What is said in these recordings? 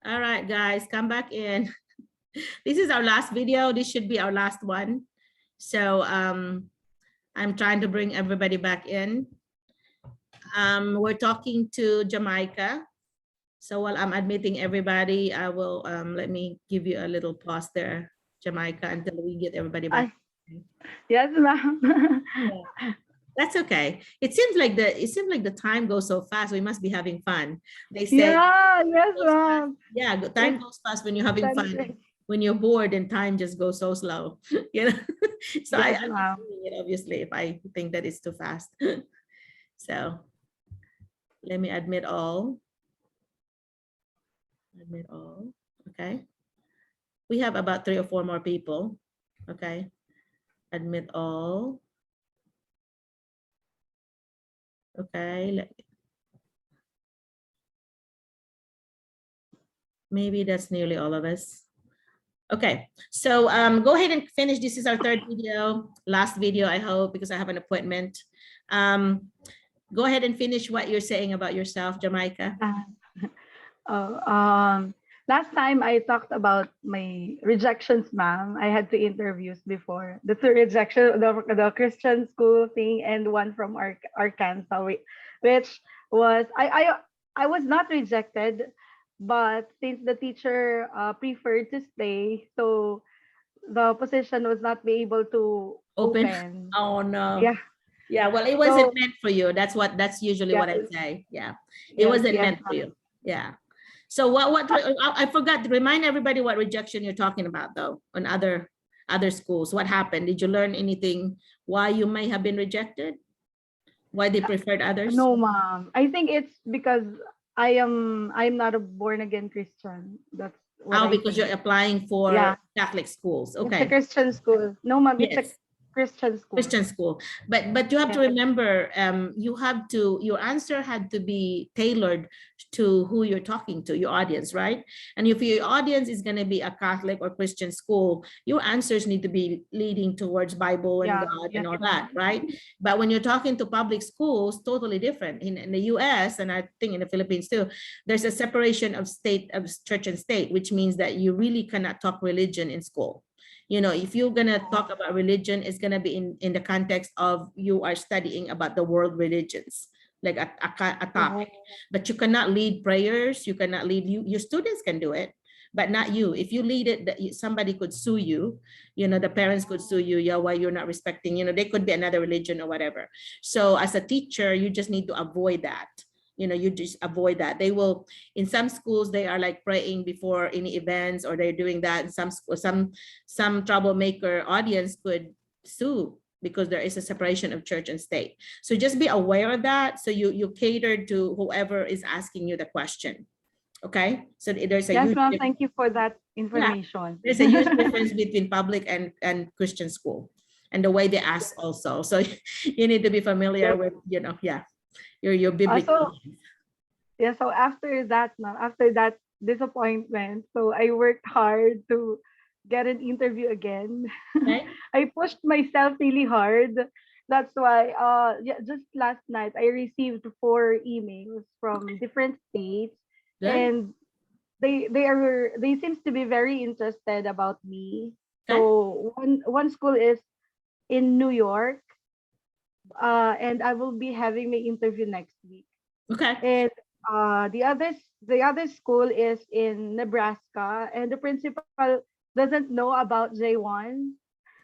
All right, guys, come back in. This is our last video. This should be our last one. So I'm trying to bring everybody back in. We're talking to Jamaica. So while I'm admitting everybody, I will let me give you a little pause there, Jamaica, until we get everybody back. Yes, ma'am. Yeah. That's okay. It seems like the time goes so fast. We must be having fun. They say, Yeah, yes, ma'am. yeah, time goes fast when you're having fun. When you're bored, and time just goes so slow. You know. So yes, I'm ma'am. doing it obviously if I think that it's too fast. So let me admit all. Admit all. Okay. We have about 3 or 4 more people. Okay. Admit all. Okay. Maybe that's nearly all of us. Okay, so go ahead and finish. This is our 3rd video, last video, I hope, because I have an appointment. Go ahead and finish what you're saying about yourself, Jamaica. Last time I talked about my rejections, ma'am. I had 2 interviews before. The 2 rejection, the Christian school thing, and one from Arkansas, which was I was not rejected, but since the teacher preferred to stay, so the position was not be able to open. Oh no. Yeah. Yeah, well, it wasn't meant for you. That's usually what I say. Yeah, it wasn't meant for you. Yeah. So what I forgot to remind everybody what rejection you're talking about though on other schools. What happened? Did you learn anything why you may have been rejected? Why they preferred others? No, ma'am. I think it's because I'm not a born again Christian. That's what because you're applying for Catholic schools. Okay. It's a Christian school. No, ma'am, it's a Christian school. Christian school. But you have to remember, your answer had to be tailored to who you're talking to, your audience, right? And if your audience is going to be a Catholic or Christian school, your answers need to be leading towards Bible and God and all that, right? But when you're talking to public schools, totally different. In the US, and I think in the Philippines too, there's a separation of church and state, which means that you really cannot talk religion in school. You know, if you're going to talk about religion, it's going to be in the context of you are studying about the world religions, like a topic. But you cannot lead prayers. You cannot lead, your students can do it, but not you. If you lead it, somebody could sue you. You know, the parents could sue you. Yeah, why you're not respecting, you know, they could be another religion or whatever. So as a teacher, you just need to avoid that. You know, you just avoid that. They will, in some schools, they are like praying before any events, or they're doing that. And some troublemaker audience could sue because there is a separation of church and state. So just be aware of that. So you cater to whoever is asking you the question. Okay, so there's a huge difference. Thank you for that information. There's a huge difference between public and Christian school, and the way they ask also. So you need to be familiar with, you know, your biblical. So after that disappointment, so I worked hard to get an interview again. Okay. I pushed myself really hard. That's why just last night I received 4 emails from different states. Good. And they seems to be very interested about me. Okay. So one school is in New York. And I will be having my interview next week. Okay. And the other school is in Nebraska, and the principal doesn't know about J1.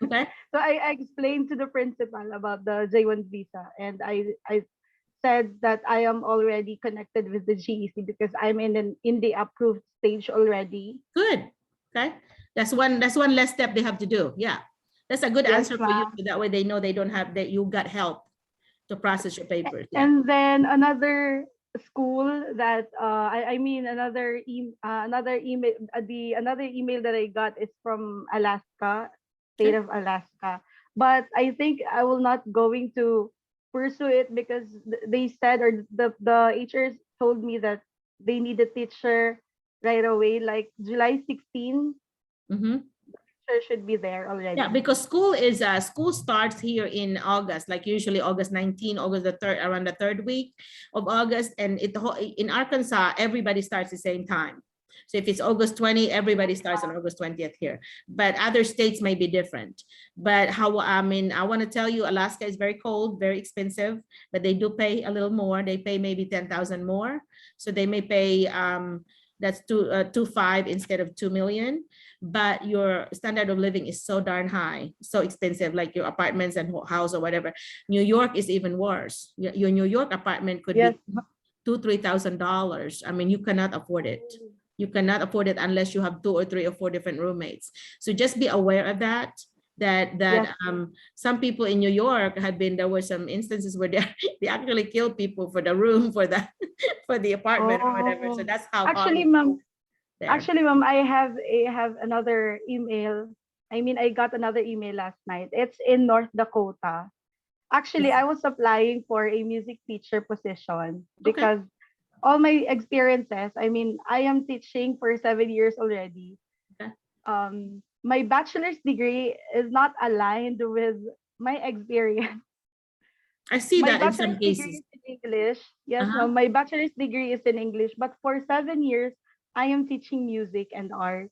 Okay. So I explained to the principal about the J1 visa, and I said that I am already connected with the GEC because I'm in the approved stage already. Good. Okay. That's one less step they have to do. Yeah. That's a good answer for you. So that way they know they don't have that, you got help to process your papers. Yeah. And then another school that another email that I got is from Alaska, state of Alaska. But I think I will not going to pursue it because they said, or the HRs told me that they need a teacher right away, like July 16. Mm-hmm. Should be there already. Yeah, because school starts here in August, like usually August 19, August the 3rd, around the 3rd week of August. And in Arkansas, everybody starts the same time. So if it's August 20, everybody starts on August 20th here, but other states may be different. But I want to tell you, Alaska is very cold, very expensive, but they do pay a little more. They pay maybe 10,000 more. So they may pay, that's 2.5 instead of 2 million. But your standard of living is so darn high, so expensive, like your apartments and house or whatever. New York is even worse. Your New York apartment could be $2,000-$3,000. I mean, you cannot afford it. You cannot afford it unless you have 2 or 3 or 4 different roommates. So just be aware of that. Some people in New York there were some instances where they actually killed people for the room, for the for the apartment or whatever. So that's how actually, ma'am. Actually, ma'am, I have another email. I mean, I got another email last night. It's in North Dakota. Actually, I was applying for a music teacher position because all my experiences, I mean, I am teaching for 7 years already. Okay. My bachelor's degree is not aligned with my experience. I see that in some cases. My bachelor's degree is in English. Yes, ma'am, my bachelor's degree is in English, but for 7 years, I am teaching music and art.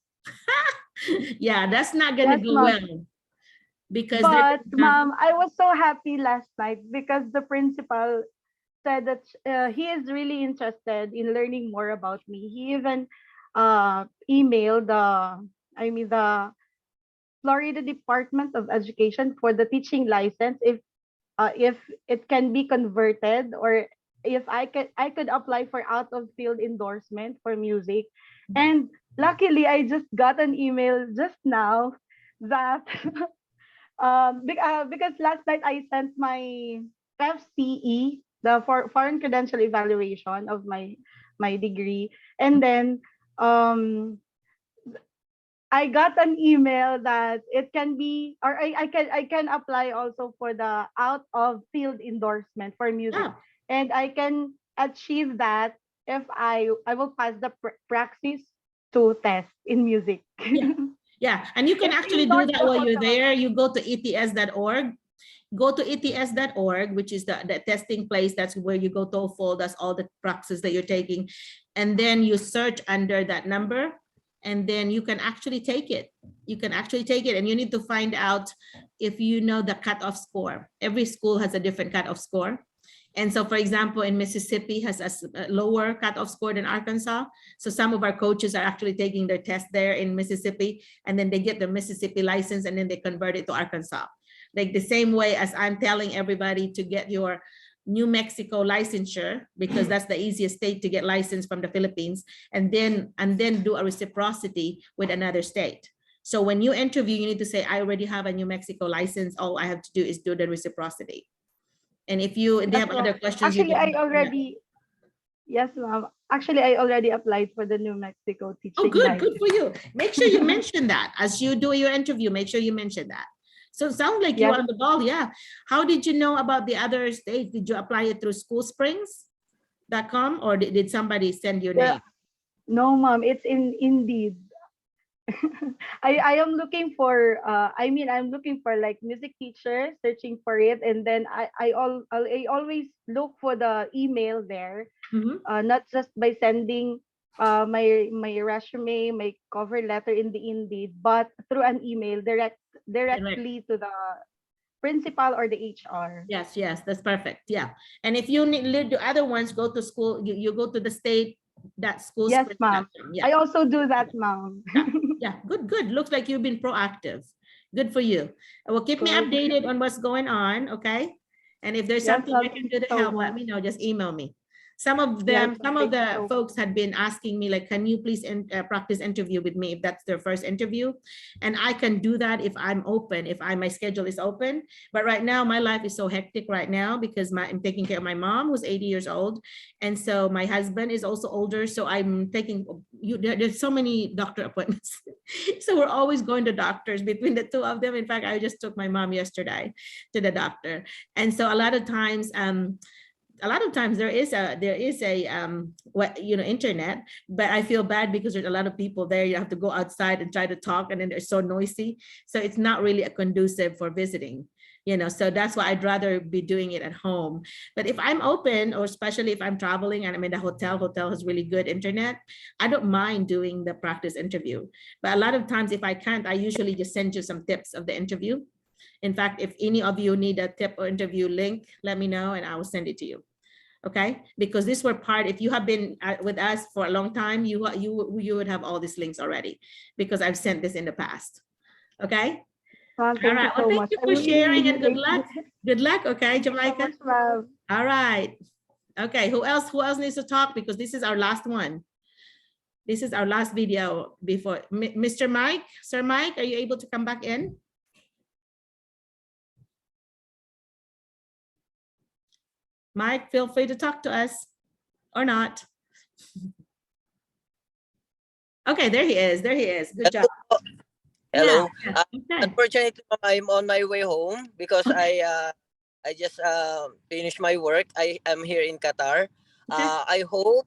Yeah, that's not gonna go well. Because but ma'am, I was so happy last night because the principal said that he is really interested in learning more about me. He even emailed the Florida Department of Education for the teaching license if it can be converted, or if I could apply for out of field endorsement for music. And luckily I just got an email just now that because last night I sent my FCE, the foreign credential evaluation of my degree, and then I got an email that it can be, or I can apply also for the out of field endorsement for music, and I can achieve that if I will pass the praxis to test in music. Yeah, and you can actually do that while you're there. You go to ets.org. Go to ets.org, which is the testing place. That's where you go TOEFL. That's all the praxis that you're taking. And then you search under that number, and then you can actually take it. You can actually take it, and you need to find out if you know the cutoff score. Every school has a different cutoff score. And so, for example, in Mississippi has a lower cutoff score than Arkansas. So some of our coaches are actually taking their test there in Mississippi, and then they get the Mississippi license, and then they convert it to Arkansas. Like the same way as I'm telling everybody to get your New Mexico licensure, because that's the easiest state to get licensed from the Philippines, and then do a reciprocity with another state. So when you interview, you need to say, I already have a New Mexico license. All I have to do is do the reciprocity. And if they have other questions, actually, yes, ma'am. Actually, I already applied for the New Mexico teaching. Oh, good for you. Make sure you mention that as you do your interview. Make sure you mention that. So it sounds like you're on the ball. Yeah. How did you know about the other states? Did you apply it through schoolsprings.com, or did somebody send your name? No, ma'am. It's in Indeed. I am looking for I'm looking for like music teacher, searching for it, and then I always look for the email there, not just by sending my resume, my cover letter in the Indeed, but through an email directly to the principal or the HR. Yes, that's perfect. Yeah. And if you need the other ones, go to school, you go to the state, that school. Yes, ma'am. Yeah. I also do that, ma'am. Yeah, good. Looks like you've been proactive. Good for you. Well, keep me updated on what's going on, okay? And if there's something I can do to help, let me know. Just email me. Some of the folks had been asking me, like, can you please practice interview with me if that's their first interview? And I can do that if I'm open, if my schedule is open. But right now, my life is so hectic right now because I'm taking care of my mom, who's 80 years old. And so my husband is also older. So I'm taking, there's so many doctor appointments. So we're always going to doctors between the two of them. In fact, I just took my mom yesterday to the doctor. And so a lot of times, a lot of times there is a what, you know, internet, but I feel bad because there's a lot of people there. You have to go outside and try to talk, and then they're so noisy. So it's not really a conducive for visiting, you know, so that's why I'd rather be doing it at home. But if I'm open, or especially if I'm traveling and I'm in a hotel has really good internet, I don't mind doing the practice interview. But a lot of times if I can't, I usually just send you some tips of the interview. In fact, if any of you need a tip or interview link, let me know and I will send it to you. Okay, because this were part, if you have been with us for a long time, you would have all these links already, because I've sent this in the past. Okay. Thank All you right. Well, so thank much. you I'm for really, sharing, really and good grateful. luck. Good luck. Okay, Thank you so Jamaica. much, ma'am. All right. Okay. Who else needs to talk? Because this is our last one. This is our last video before Mr. Mike. Sir Mike, are you able to come back in? Mike, feel free to talk to us or not. Okay, there he is. There he is. Good job. Hello. Yeah, okay. Unfortunately, I'm on my way home because Okay. I just finished my work. I am here in Qatar. Okay. I hope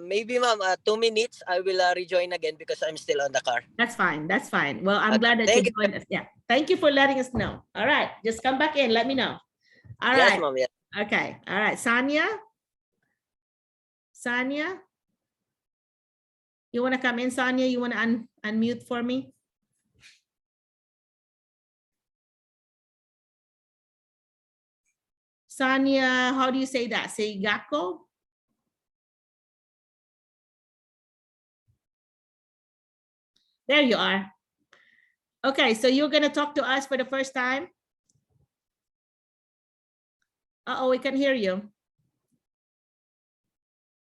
maybe, ma'am, 2 minutes I will rejoin again because I'm still on the car. That's fine. That's fine. Well, I'm glad that Thank you joined us. Yeah. Thank you for letting us know. All right. Just come back in. Let me know. All Yes, right. ma'am. Yes. Okay. All right. Sanya. Sanya. You want to come in, Sanya? You want to unmute for me? Sanya, how do you say that? Say Gako? There you are. Okay, so you're going to talk to us for the first time? Uh-oh, we can hear you.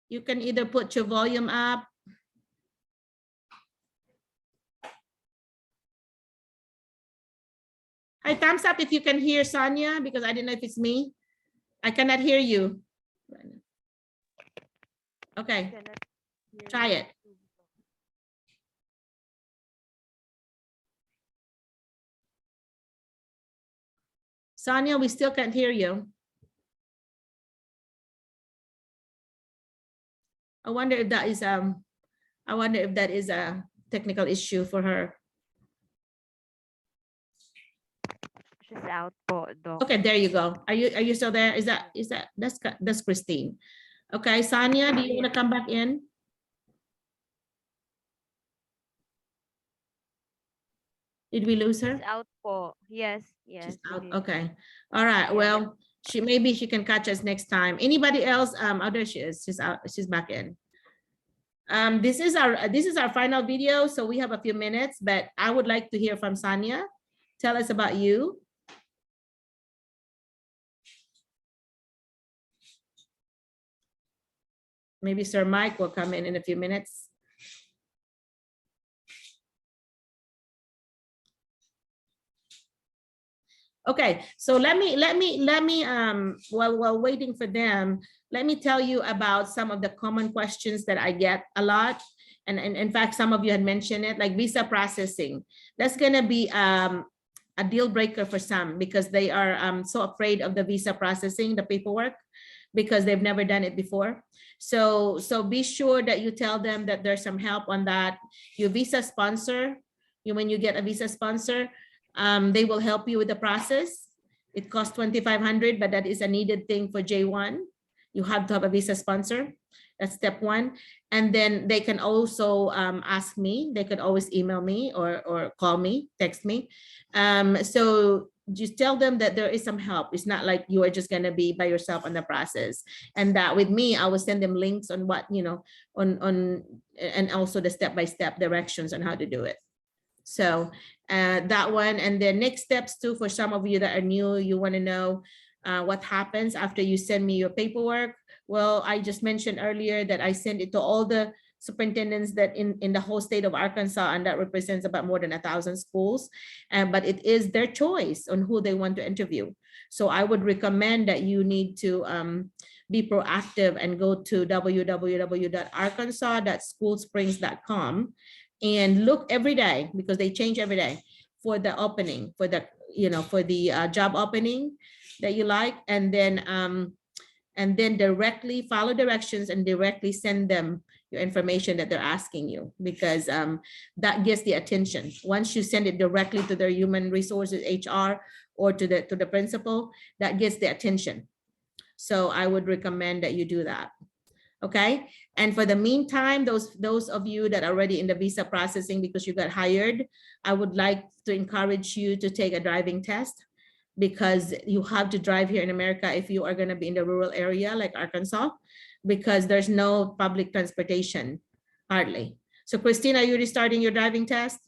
You can either put your volume up. Hi, thumbs up if you can hear Sanya, because I don't know if it's me. I cannot hear you. Okay, try it. Sanya, we still can't hear you. I wonder if that is a technical issue for her. She's out po, Doc. Okay, there you go. Are you still there? That's Christine. Okay, Sanya, do you want to come back in? Did we lose her? She's out po. Yes, yes. She's out. Okay. All right. Well, maybe she can catch us next time. Anybody else? Oh, there she is. She's out. She's back in. This is our final video, so we have a few minutes, but I would like to hear from Sanya. Tell us about you. Maybe Sir Mike will come in a few minutes. Okay, so let me while waiting for them, let me tell you about some of the common questions that I get a lot. And in fact, some of you had mentioned it, like visa processing. That's gonna be a deal breaker for some, because they are so afraid of the visa processing, the paperwork, because they've never done it before. So be sure that you tell them that there's some help on that. Your visa sponsor, when you get a visa sponsor, they will help you with the process. It costs $2,500, but that is a needed thing for J1. You have to have a visa sponsor. That's step one. And then they can also ask me. They could always email me or call me, text me. So just tell them that there is some help. It's not like you are just going to be by yourself on the process. And that with me, I will send them links on what, and also the step-by-step directions on how to do it. So that one, and the next steps too, for some of you that are new, you want to know what happens after you send me your paperwork. Well, I just mentioned earlier that I send it to all the superintendents that in the whole state of Arkansas, and that represents about more than 1,000 schools. But it is their choice on who they want to interview. So I would recommend that you need to be proactive and go to www.arkansas.schoolsprings.com and look every day, because they change every day, for the opening, for the job opening that you like. And then and then directly follow directions and directly send them your information that they're asking you, because that gets the attention. Once you send it directly to their human resources, HR, or to the principal, that gets the attention. So I would recommend that you do that. Okay. And for the meantime, those of you that are already in the visa processing because you got hired, I would like to encourage you to take a driving test, because you have to drive here in America if you are going to be in the rural area like Arkansas, because there's no public transportation hardly. So Christine, are you restarting your driving test?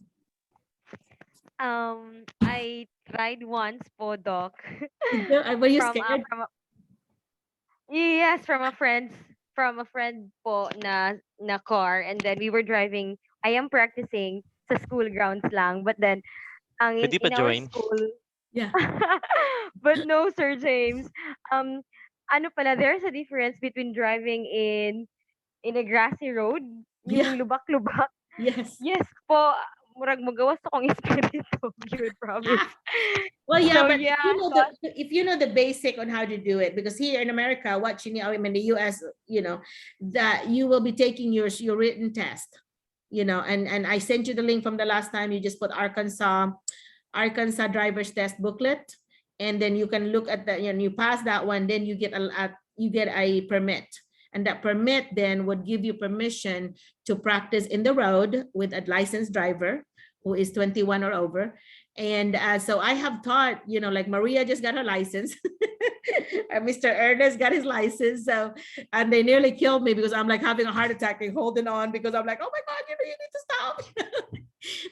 I tried once po, Doc. Were you from scared? yes, from a friend po na car, and then we were driving. I am practicing sa school grounds lang, but then Pwede pa in our join? school, Yeah. but no, Sir James. Ano pala, there's a difference between driving in a grassy road, Yeah. yung lubak-lubak. Yes. Yes po, murag magawas akong espiritu, good promise. Well, yeah, So, but yeah, if you know the basic on how to do it, because here in America, watching in the US, that you will be taking your written test, and I sent you the link from the last time. You just put Arkansas driver's test booklet, and then you can look at that, you pass that one, then you get a permit. And that permit then would give you permission to practice in the road with a licensed driver who is 21 or over. And so I have taught, like Maria just got her license. Mr. Ernest got his license. So, and they nearly killed me because I'm like having a heart attack and holding on, because I'm like, oh my God, you need to stop.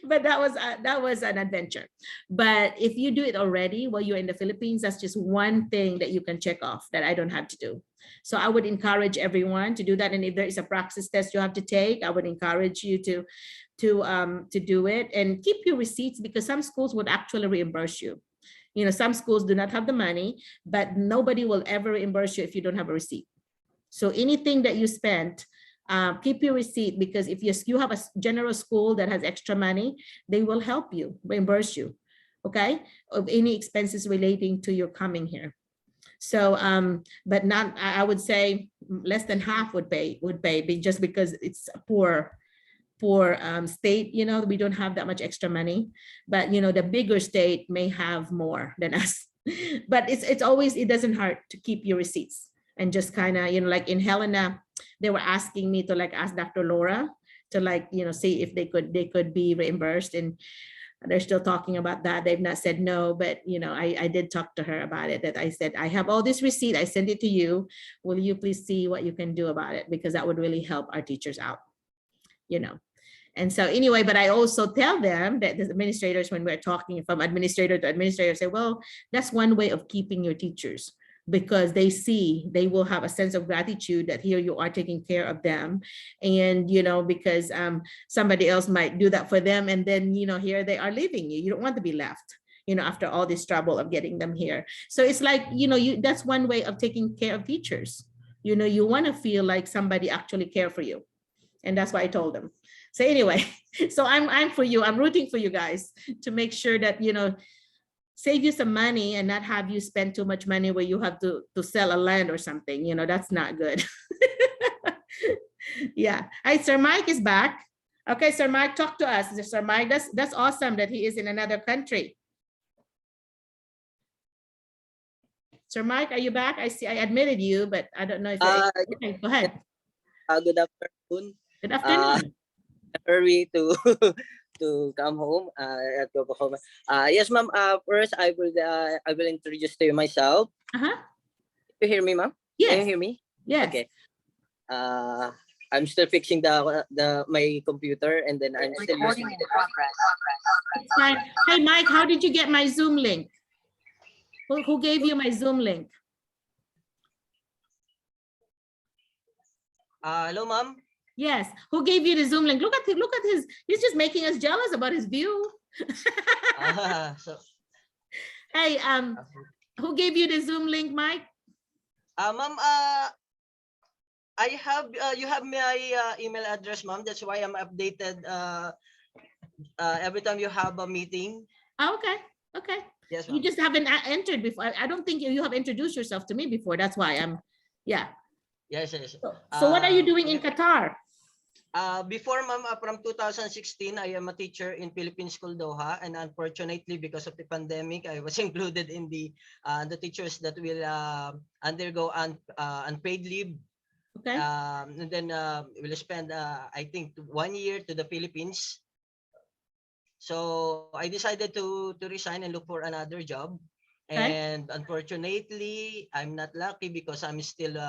But that was an adventure. But if you do it already while you're in the Philippines, that's just one thing that you can check off that I don't have to do. So I would encourage everyone to do that. And if there is a praxis test you have to take, I would encourage you to do it, and keep your receipts, because some schools would actually reimburse you. Some schools do not have the money, but nobody will ever reimburse you if you don't have a receipt. So anything that you spent, keep your receipt, because if you have a general school that has extra money, they will help you, reimburse you, okay, of any expenses relating to your coming here. So, but not, I would say less than half would pay, just because it's a poor state, we don't have that much extra money, but the bigger state may have more than us. But it's always, it doesn't hurt to keep your receipts, and just kind of, like in Helena, they were asking me to ask Dr. Laura to see if they could be reimbursed, and they're still talking about that. They've not said no, but I did talk to her about it, that I said, I have all this receipt, I sent it to you. Will you please see what you can do about it? Because that would really help our teachers out, And so anyway, but I also tell them that the administrators, when we're talking from administrator to administrator, say, well, that's one way of keeping your teachers, because they will have a sense of gratitude that here you are taking care of them. And, because somebody else might do that for them. And then, here they are leaving you. You don't want to be left, after all this trouble of getting them here. So it's like, that's one way of taking care of teachers. You want to feel like somebody actually care for you. And that's what I told them. So anyway, so I'm for you. I'm rooting for you guys to make sure that, save you some money and not have you spend too much money where you have to sell a land or something. That's not good. Yeah. Hi, Sir Mike is back. Okay, Sir Mike, talk to us. Sir Mike, that's awesome that he is in another country. Sir Mike, are you back? I see I admitted you, but I don't know if okay, go ahead. Good afternoon. Good afternoon. Hurry to come home at Oklahoma. Yes, ma'am. First, I will introduce to you myself. You hear me, ma'am? Yes. Can you hear me? Yes. Okay. I'm still fixing my computer, and then I'm still using it. It's fine. Hey, Mike, how did you get my Zoom link? Who gave you my Zoom link? Hello, ma'am. Yes. Who gave you the Zoom link? Look at his. He's just making us jealous about his view. Hey, who gave you the Zoom link, Mike? Ma'am, I have you have my email address, ma'am. That's why I'm updated every time you have a meeting. Oh, okay. Okay. Yes, you just haven't entered before. I don't think you have introduced yourself to me before. That's why I'm Yeah. Yes, yes. So what are you doing in Yep. Qatar? Before, ma'am, from 2016, I am a teacher in Philippine School Doha, and unfortunately, because of the pandemic, I was included in the teachers that will undergo unpaid leave. Okay. And then we'll spend, I think, 1 year to the Philippines. So I decided to resign and look for another job. Okay. And unfortunately, I'm not lucky because I'm still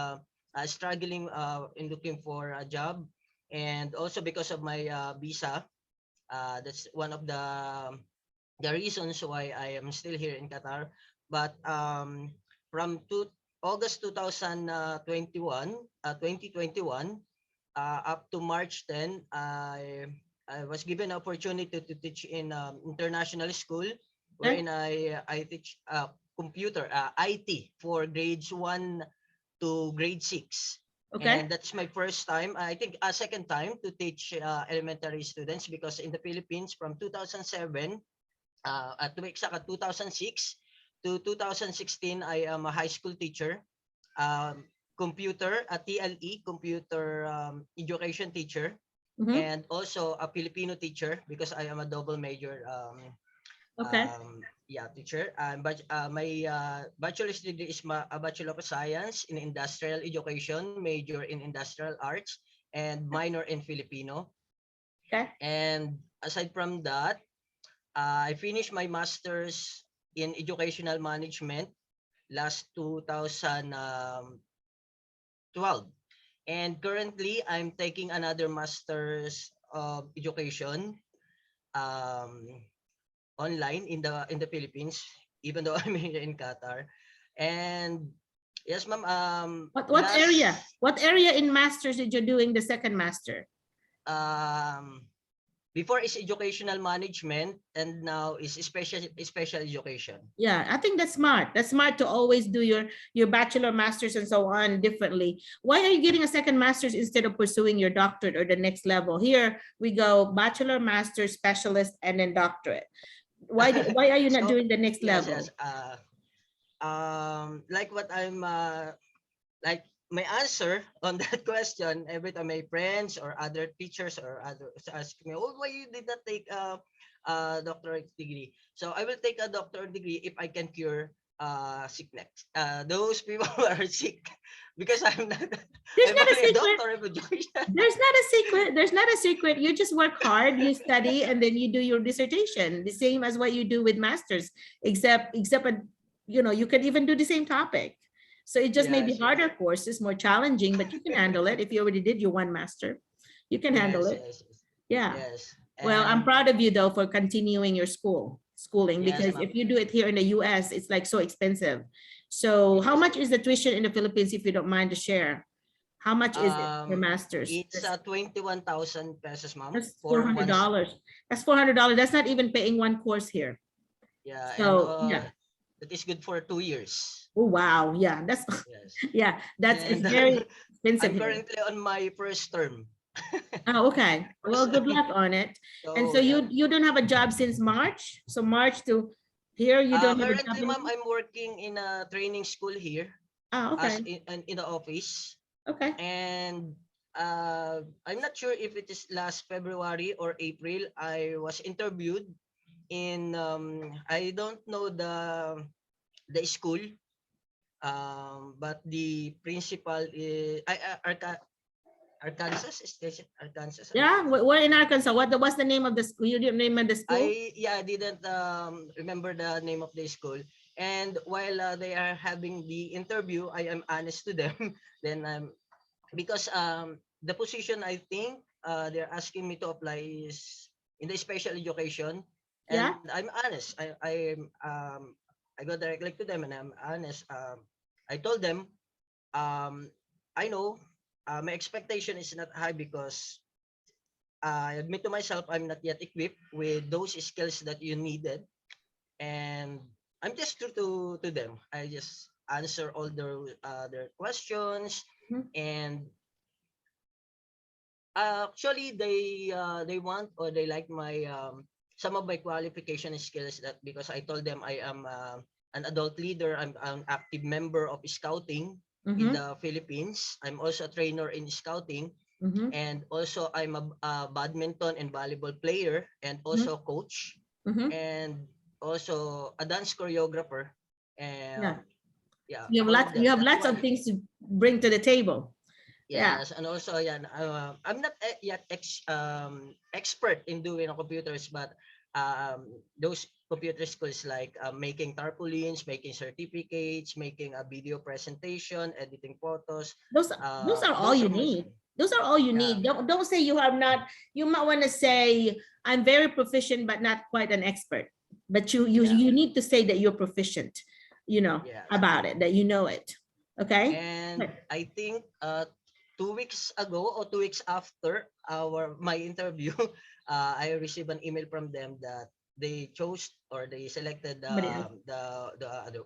struggling in looking for a job, and also because of my visa. That's one of the reasons why I am still here in Qatar. But from August 2021, up to March 10, I was given an opportunity to teach in international school, wherein I teach computer IT for grades 1 to grade 6. Okay. And that's my first time, I think a second time to teach elementary students, because in the Philippines from 2007 to be exact, 2006 to 2016, I am a high school teacher, computer, a TLE, computer education teacher, and also a Filipino teacher, because I am a double major Okay. teacher. But my bachelor's degree is a Bachelor of Science in Industrial Education, major in Industrial Arts, and minor in Filipino. Okay. And aside from that, I finished my master's in Educational Management last 2012. And currently, I'm taking another master's of education online in the Philippines, even though I'm here in Qatar. And yes, ma'am. What area? What area in masters did you doing the second master? Before is educational management, and now is special education. Yeah, I think that's smart. That's smart to always do your bachelor, masters, and so on differently. Why are you getting a second master's instead of pursuing your doctorate or the next level? Here we go, bachelor, master, specialist, and then doctorate. Why are you not doing the next level? Yes. Like what I'm like my answer on that question, every time my friends or other teachers or others ask me, oh, why you did not take a doctorate degree? So I will take a doctorate degree if I can cure sickness. Those people who are sick, because I'm not. There's I'm not a only a secret. doctor of education. There's not a secret. There's not a secret. You just work hard, you study, and then you do your dissertation, the same as what you do with masters, except you can even do the same topic. So it just may be harder courses, more challenging, but you can handle it. If you already did your one master, you can handle it. Yeah. Yes. Well, I'm proud of you though for continuing your schooling, Yes, because ma'am. if you do it here in the US, it's like so expensive. So how much is the tuition in the Philippines, if you don't mind to share? How much is it for masters? It's 21,000 pesos, ma'am. That's $400. That's $400. That's not even paying one course here. Yeah, So and yeah. that is good for 2 years. Oh wow, yeah, that's Yes. yeah, it's And very expensive I'm here. currently on my first term. Oh, okay. Well, good luck on it. And so yeah. you don't have a job since March? So March to here, you don't have a job Currently, ma'am, anymore? I'm working in a training school here, Oh, as okay. in the office. Okay. And I'm not sure if it is last February or April. I was interviewed in I don't know the school, but the principal is Arkansas station, Arkansas. Yeah, we're in Arkansas. What's the name of the school? You didn't name of the school? I didn't remember the name of the school. And while they are having the interview, I am honest to them. Then because the position, I think they're asking me to apply is in the special education, and Yeah. I'm honest. I go directly to them and I'm honest. I told them, I know my expectation is not high, because I admit to myself I'm not yet equipped with those skills that you needed, and I'm just true to them. I just answer all their questions, and actually they want, or they like my some of my qualification skills, that because I told them I am an adult leader, I'm an active member of scouting, in the Philippines. I'm also a trainer in scouting, and also I'm a badminton and volleyball player, and also a coach, and also a dance choreographer. Yeah. And yeah, You have all of lots, you them. have That's lots why. of things to bring to the table. Yeah. Yes, and also yeah, I'm not yet expert in doing computers, but those computer skills like making tarpaulins, making certificates, making a video presentation, editing photos. Those are all Those you are my need. Those are all you yeah. need. Don't say you have not. You might want to say I'm very proficient, but not quite an expert. But you need to say that you're proficient. You know Yes. about it, that you know it. Okay. And I think 2 weeks ago or 2 weeks after my interview, I received an email from them that they chose or they selected Somebody else. the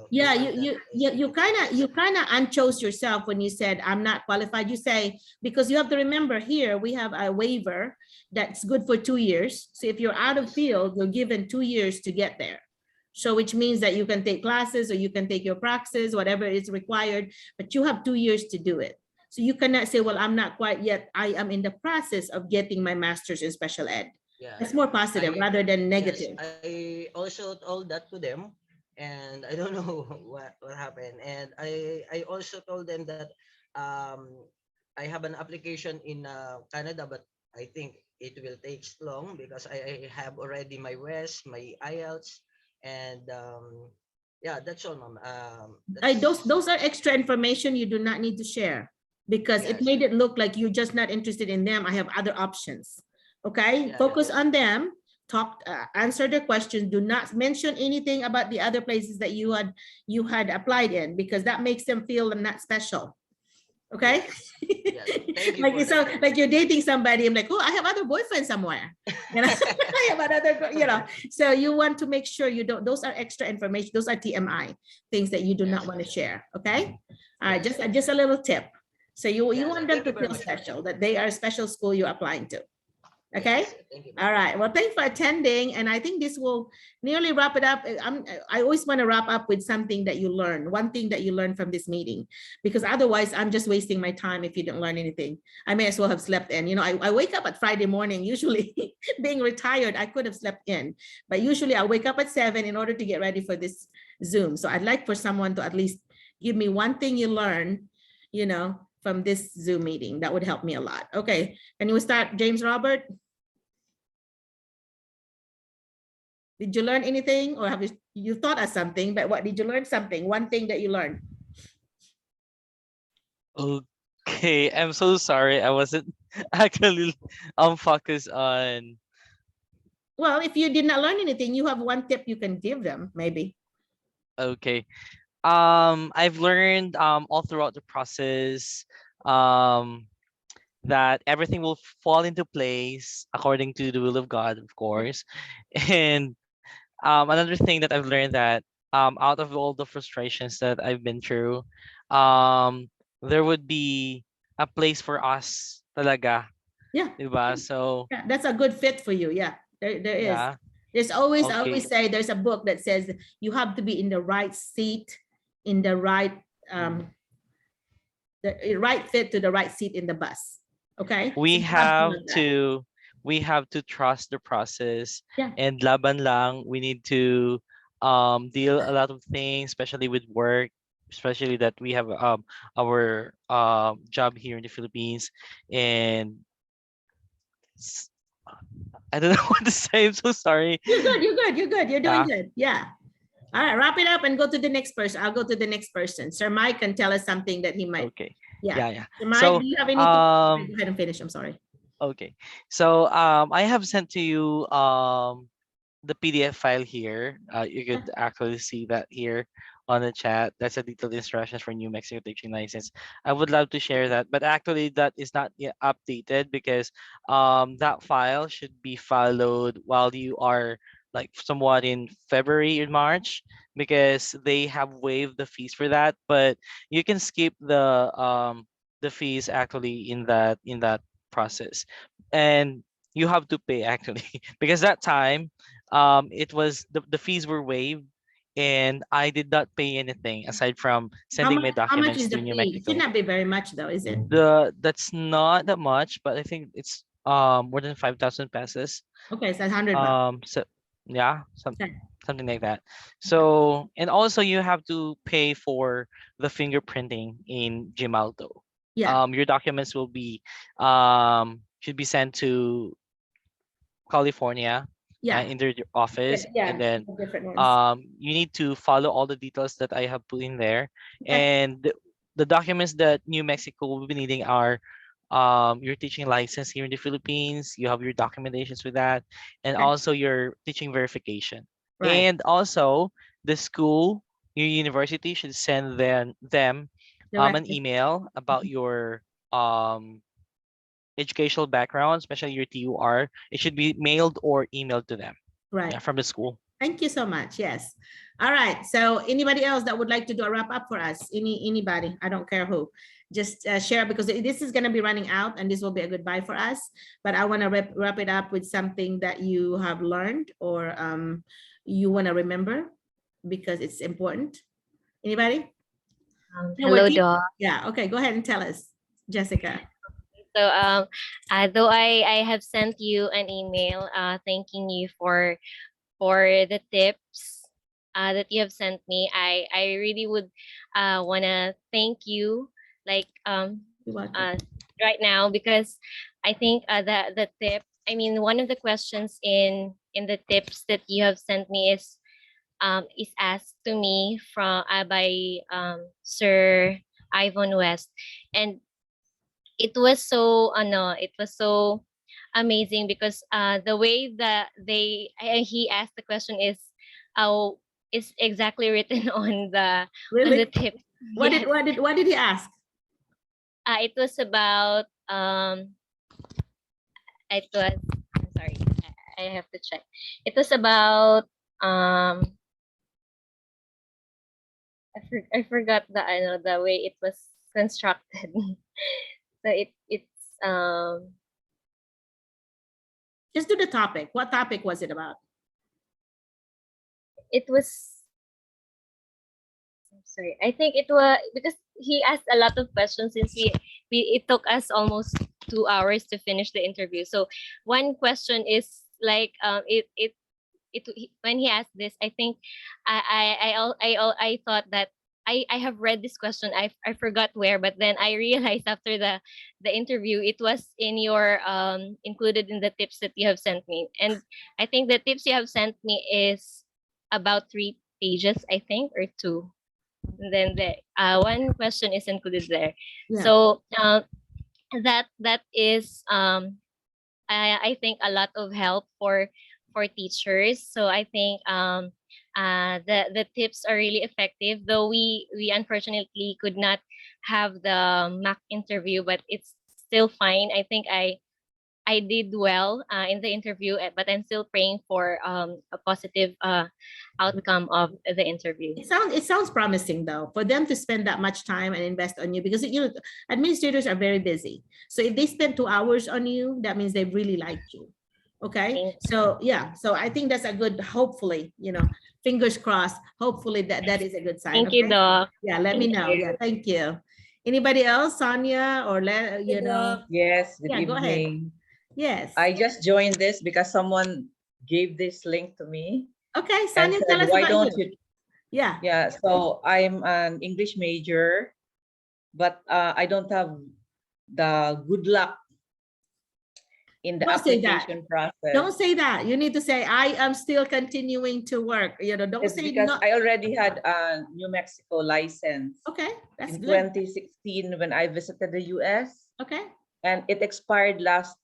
Yeah, people that is you kind of unchose yourself when you said I'm not qualified. You say, because you have to remember here we have a waiver that's good for 2 years. So if you're out of field, you're given 2 years to get there. So which means that you can take classes or you can take your praxis, whatever is required, but you have 2 years to do it. So you cannot say, well, I'm not quite yet. I am in the process of getting my master's in special ed. yeah. That's more positive rather than negative. Yes, I also told that to them, and I don't know what happened. And I also told them that um I have an application in Canada, but I think it will take long because I have already my West, my IELTS, and yeah, that's all, ma'am. That's Those are extra information you do not need to share because it yes, made it look like you're just not interested in them. I have other options. Okay, focus yes, on them. Talk, answer the questions. Do not mention anything about the other places that you had applied in because that makes them feel not special. Okay. yes. Thank you Like for so, that. like you're dating somebody. I'm like, oh, I have other boyfriends somewhere. You know, I have another. You know, so you want to make sure you don't. Those are extra information. Those are TMI things that you do not Yes, want to share. Okay. All right. yes, Just a little tip. So you yes. want them Thank you to very feel much. special that they are a special school you're applying to. Okay. Yes, thank you. All right. Well, thanks for attending. And I think this will nearly wrap it up. I always want to wrap up with something that you learn, one thing that you learned from this meeting, because otherwise I'm just wasting my time if you didn't learn anything. I may as well have slept in. You know, I wake up at Friday morning, usually being retired, I could have slept in, but usually I wake up at 7 in order to get ready for this Zoom. So I'd like for someone to at least give me one thing you learned, you know, from this Zoom meeting. That would help me a lot. Okay. Can you start, James Robert? Did you learn anything or have you thought of something, but what did you learn something? One thing that you learned. Okay, I'm so sorry. I wasn't actually focused on. Well, if you did not learn anything, you have one tip you can give them, maybe. Okay. I've learned all throughout the process um that everything will fall into place according to the will of God, of course. And another thing that I've learned that out of all the frustrations that I've been through, there would be a place for us talaga, Yeah. diba? So Yeah, that's a good fit for you. Yeah, there is. yeah, There's always, I okay. always say there's a book that says you have to be in the right seat, in the right, the right fit to the right seat in the bus. Okay. So We you have to have know that. to we have to trust the process, Yeah. and laban lang. We need to deal a lot of things, especially with work, especially that we have our job here in the Philippines. And s- I don't know what to say. I'm so sorry. You're good. You're good. You're good. You're doing Yeah. good. Yeah. All right, wrap it up and go to the next person. I'll go to the next person. Sir Mike can tell us something that he might. Okay. Yeah. Yeah, yeah. Sir Mike, So do you have anything? Go ahead and finish. I'm sorry. okay. So I have sent to you the PDF file here. You Yeah. could actually see that here on the chat. That's a detailed instructions for New Mexico teaching license. I would love to share that, but actually that is not yet updated because that file should be followed while you are like somewhat in February or March, because they have waived the fees for that. But you can skip the fees actually in that process, and you have to pay actually because that time it was the fees were waived, and I did not pay anything aside from How sending my much, how much documents is the to New fee? It should Mexico. not be very much though, is it? That's not that much, but I think it's more than 5,000 pesos. Okay, so $100. So yeah, Okay. something like that. So, and also you have to pay for the fingerprinting in Gemalto. Yeah, Your documents will be should be sent to California yeah, in their office, and yeah, then the different ones. you need to follow all the details that I have put in there, Okay. and the documents that New Mexico will be needing are your teaching license here in the Philippines. You have your documentations with that, and Okay. also your teaching verification. Right. And also the school, your university should send them an Directly. email about your educational background, especially your TUR. It should be mailed or emailed to them. Right. Yeah, from the school. Thank you so much. Yes. All right. So anybody else that would like to do a wrap up for us? Anybody? I don't care who. Just share, because this is going to be running out and this will be a goodbye for us. But I want to wrap it up with something that you have learned or you want to remember because it's important. Anybody? No, Hello, Doc. yeah. Okay. Go ahead and tell us, Jessica. So, though I have sent you an email, thanking you for the tips, that you have sent me. I really would, wanna thank you, like, You're welcome. right now, because I think, the tip. I mean, one of the questions in the tips that you have sent me is asked to me from, by Sir Ivan West, and it was so amazing because the way that he asked the question is exactly written on the Really? tip. What Yes. what did he ask? It was about it was I'm sorry, I have to check. It was about I forgot the way it was constructed. So it's Just do the topic. What topic was it about? it was I'm sorry. I think it was because he asked a lot of questions since we it took us almost 2 hours to finish the interview. So one question is like when he asked this, I think I thought that I have read this question. I forgot where, but then I realized after the interview it was in your included in the tips that you have sent me. And I think the tips you have sent me is about 3 pages, I think, or 2. And then the one question is included there. Yeah. So that is I think a lot of help for teachers. So I think the tips are really effective, though we unfortunately could not have the mock interview, but it's still fine. I think I did well in the interview, but I'm still praying for a positive outcome of the interview. It sounds promising though, for them to spend that much time and invest on you, because administrators are very busy. So if they spend 2 hours on you, that means they really like you. Okay. So yeah, so I think that's a good, hopefully, fingers crossed, hopefully that is a good sign. Thank you, Doc. Yeah, let me know. Yeah, thank you. Anybody else, Sonia, or Yes, good Yeah, go ahead. evening. Yes. I just joined this because someone gave this link to me Okay, and Sonia, tell said, us why about don't you. you? Yeah. Yeah, so I'm an English major, but I don't have the good luck in the Don't say that. application process. Don't say that. You need to say, I am still continuing to work. Don't It's say because no. I already had a New Mexico license Okay, that's in good. 2016 when I visited the US, Okay, and it expired last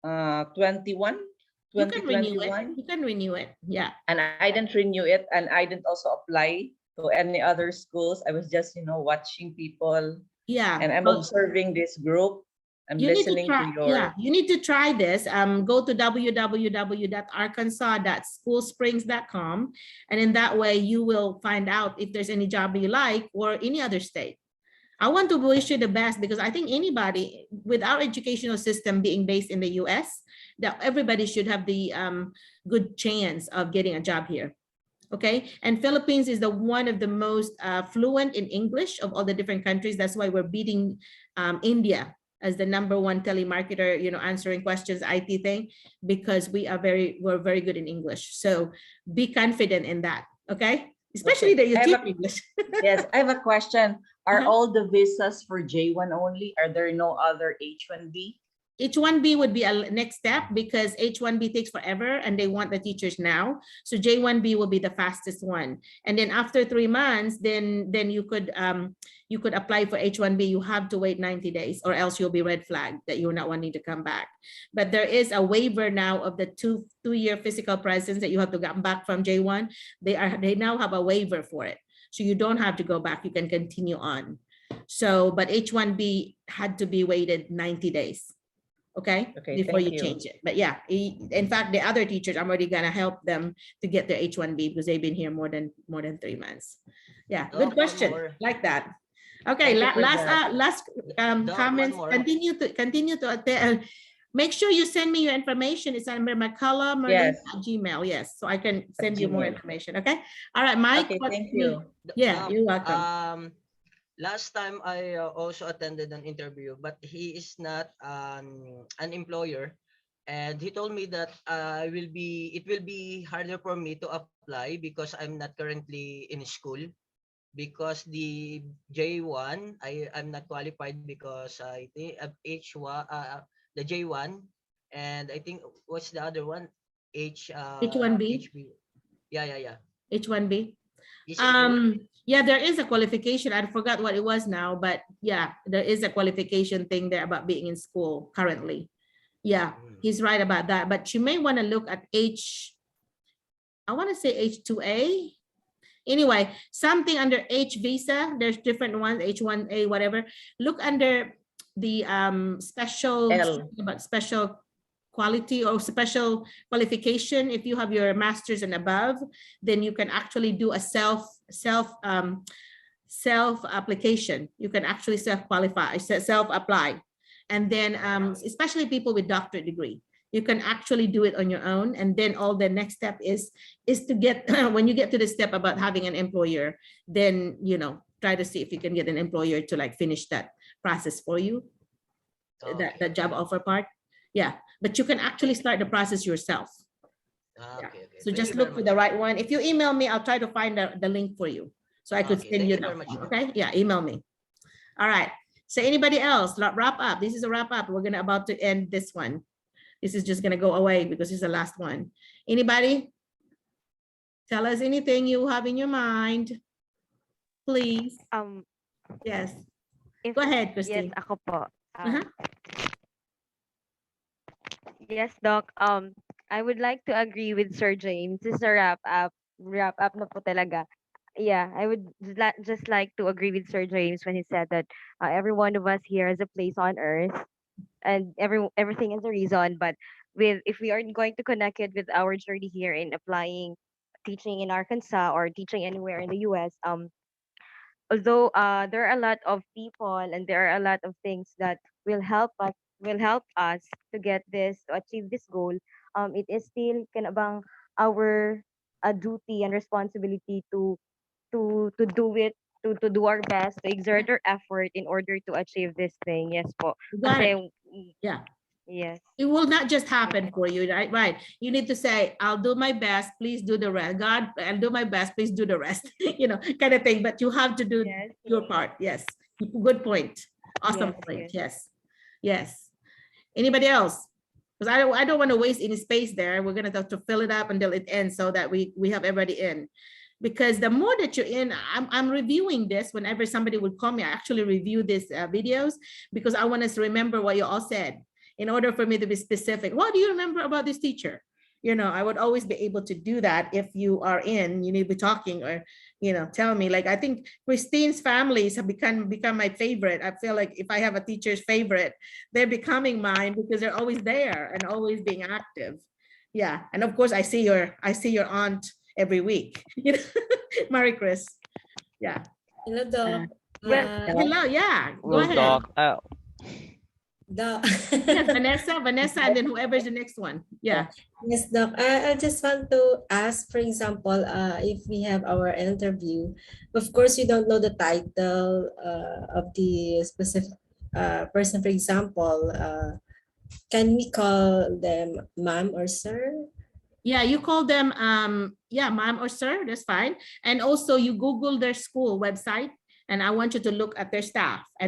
2021. you can renew it. You can renew it. Yeah. And I didn't renew it, and I didn't also apply to any other schools. I was just, watching people, Yeah. and I'm Well, observing this group. I'm you need to listening try. to your. Yeah, you need to try this. Go to www.arkansas.schoolsprings.com, and in that way you will find out if there's any job you like or any other state. I want to wish you the best, because I think anybody with our educational system being based in the US, that everybody should have the good chance of getting a job here. Okay, and Philippines is the one of the most fluent in English of all the different countries. That's why we're beating India as the #1 telemarketer, answering questions, IT thing, because we're very good in English. So be confident in that, okay? Especially that you teach English. Yes, I have a question. Are Uh-huh. all the visas for J1 only? Are there no other H1B? H1B would be a next step because H1B takes forever and they want the teachers now. So J1B will be the fastest one. And then after 3 months, then you could apply for H1B. You have to wait 90 days or else you'll be red flagged that you're not wanting to come back. But there is a waiver now of the two-year physical presence that you have to come back from J1. They now have a waiver for it. So you don't have to go back. You can continue on. So, but H1B had to be waited 90 days. Okay, before you change it. But yeah, in fact, the other teachers, I'm already gonna help them to get their H1B because they've been here more than 3 months. Yeah, good question. Like that. Okay, last comments. Continue to attend. Make sure you send me your information. It's under McCullough Merlina at Gmail. Yes, so I can send you more information. Okay. All right, Mike. Okay, thank you. Yeah, you're welcome. Last time I also attended an interview, but he is not an employer, and he told me that it will be harder for me to apply because I'm not currently in school, because the J1 I'm not qualified because I think H1 the J1, and I think what's the other one, H1B. HB. Yeah. H1B. Is it Yeah, there is a qualification. I forgot what it was now, but yeah, there is a qualification thing there about being in school currently. Yeah, he's right about that. But you may want to look at I want to say H2A. Anyway, something under H visa. There's different ones, H1A, whatever. Look under the special quality or special qualification. If you have your master's and above, then you can actually do a self application. You can actually self-qualify, self-apply. And then especially people with doctorate degree, you can actually do it on your own. And then all the next step is to get, when you get to the step about having an employer, then, try to see if you can get an employer to like finish that process for you, that job offer part. Yeah, but you can actually start the process yourself. Okay. So just look for the right one. If you email me, I'll try to find the link for you. So I could send you that. Okay, yeah, email me. All right. So anybody else? Wrap up. This is a wrap up. We're about to end this one. This is just gonna go away because it's the last one. Anybody? Tell us anything you have in your mind, please. Yes. Go ahead, Christine. Yes, ako po. Uh-huh. Yes, Doc. I would like to agree with Sir James. This is a wrap up na po talaga. Yeah, I would just like to agree with Sir James when he said that every one of us here has a place on earth, and everything is a reason. But if we are going to connect it with our journey here in applying teaching in Arkansas or teaching anywhere in the US, although there are a lot of people and there are a lot of things that will help us to get this, to achieve this goal, it is still kanabang our duty and responsibility to do it, to do our best, to exert our effort in order to achieve this thing. Yes po. Kasi, yeah. Yes. It will not just happen for you, right? Right. You need to say, I'll do my best, please do the rest. God, I'll do my best, please do the rest. Kind of thing. But you have to do your part. Yes. Good point. Awesome point. Yes. Anybody else? Because I don't want to waste any space there. We're gonna have to fill it up until it ends so that we have everybody in. Because the more that you're in, I'm reviewing this whenever somebody would call me. I actually review these videos because I want us to remember what you all said. In order for me to be specific, what do you remember about this teacher? I would always be able to do that if you are in, you need to be talking or, tell me. Like, I think Christine's families have become my favorite. I feel like if I have a teacher's favorite, they're becoming mine because they're always there and always being active. Yeah. And of course I see your aunt every week. Merry Chris. Yeah. Hello, Doc. Hello. Yeah. Go ahead. Doc. Yes, Vanessa, and then whoever's the next one. Yeah. Yes, Doc. I just want to ask, for example, if we have our interview, of course, we don't know the title of the specific person. For example, can we call them ma'am or sir? Yeah, you call them yeah, ma'am or sir, that's fine. And also you Google their school website, and I want you to look at their staff. And